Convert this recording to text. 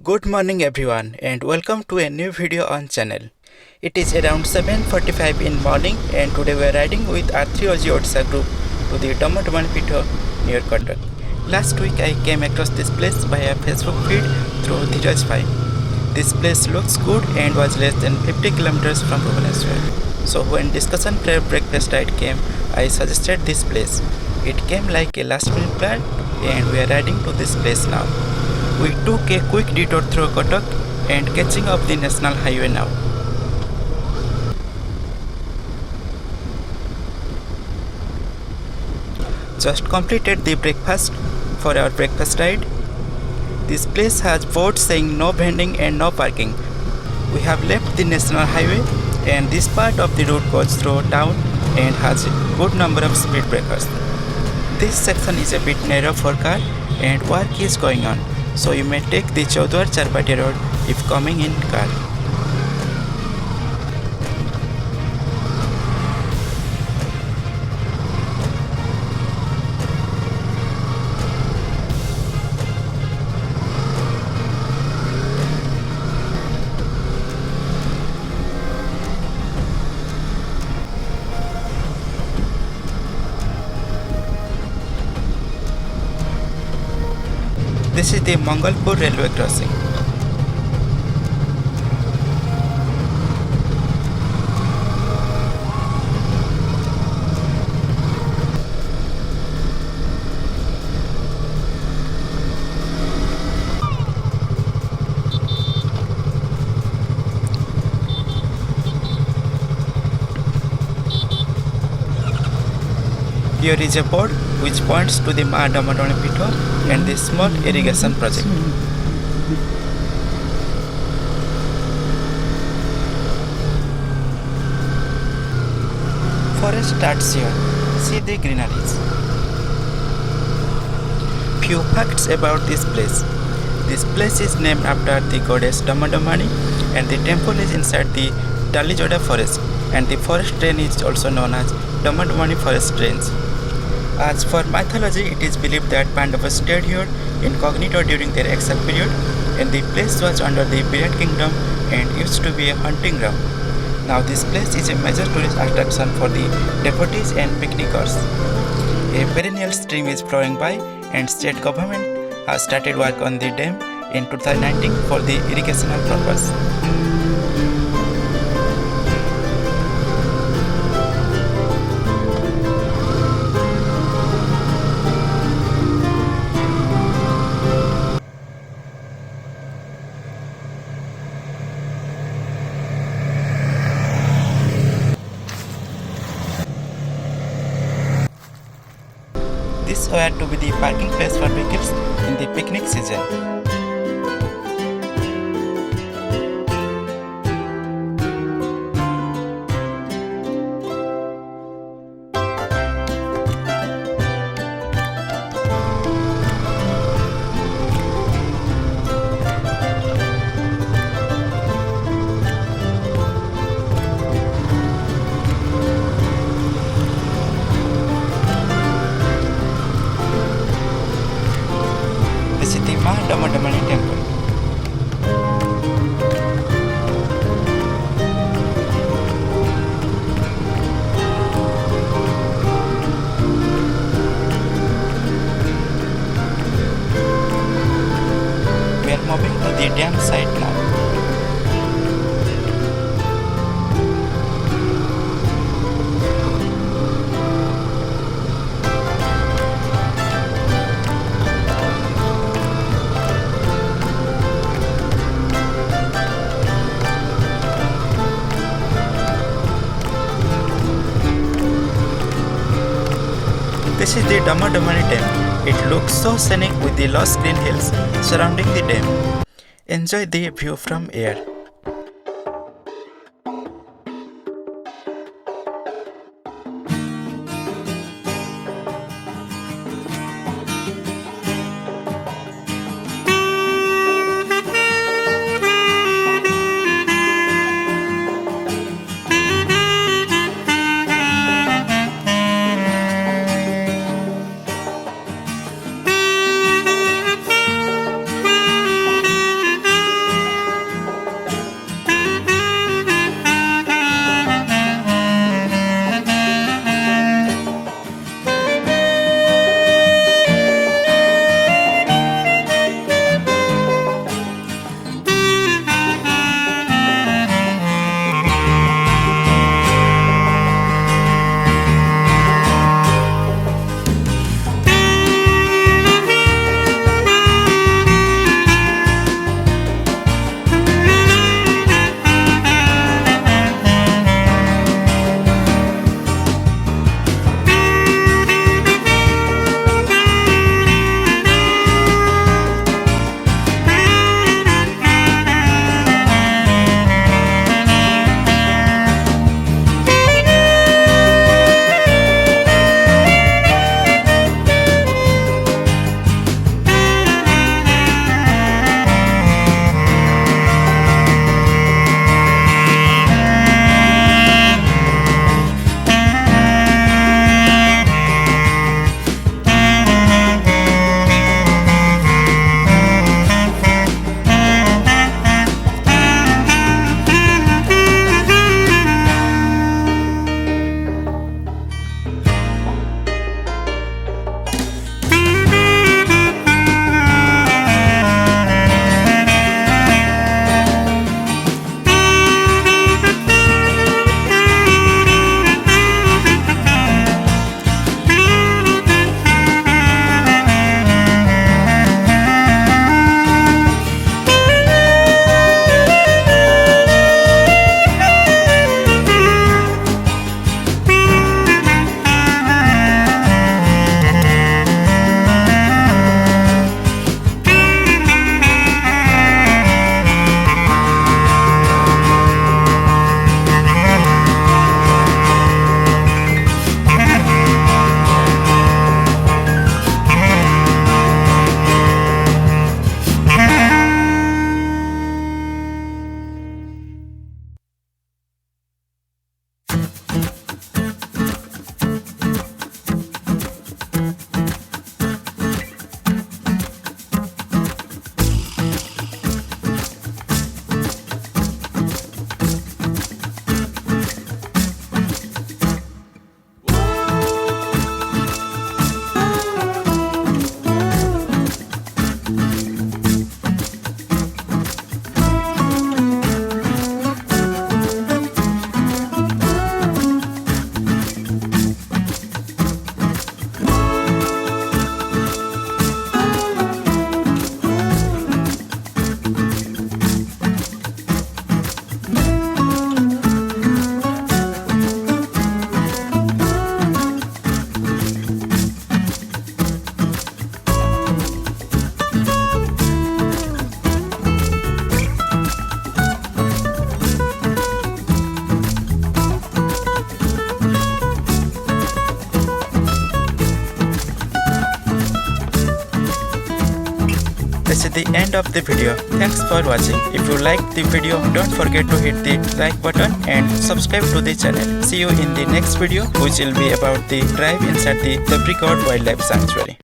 Good morning everyone and welcome to a new video on channel. It is around 7:45 in morning and today we are riding with R3OG Odisha group to the Damadamani Pitho near Cuttack. Last week I came across this place by a Facebook feed through Dheeraj Bhai. This place looks good and was less than 50 kilometers from Bhubaneswar. So when discussion for breakfast ride came, I suggested this place. It came like a last minute plan and we are riding to this place now. We took a quick detour through Cuttack and catching up the national highway now. Just completed the breakfast for our breakfast ride. This place has boards saying no vending and no parking. We have left the national highway and this part of the road goes through town and has a good number of speed breakers. This section is a bit narrow for car and work is going on. So you may take the Chaudhar Charpati road if coming in car. This is the Mangalpur railway crossing. Here is a board which points to the Damadamani Pitho and the small irrigation project. Forest starts here. See the greeneries. Few facts about this place. This place is named after the goddess Damadamani and the temple is inside the Dalijoda forest and the forest range is also known as Damadamani forest range. As for mythology, it is believed that Pandavas stayed here incognito during their exile period and the place was under the Virat kingdom and used to be a hunting ground. Now this place is a major tourist attraction for the devotees and picnickers. A perennial stream is flowing by and state government has started work on the dam in 2019 for the irrigational purpose. This were to be the parking place for vehicles in the picnic season. Damadamani temple. We are moving to the dam site now. This is the Damadamani dam. It looks so scenic with the lush green hills surrounding the dam. Enjoy the view from here. this is the end of the video. Thanks for watching. If you liked the video, don't forget to hit the like button and subscribe to the channel. See you in the next video, which will be about the drive inside the Cuttack Wildlife Sanctuary.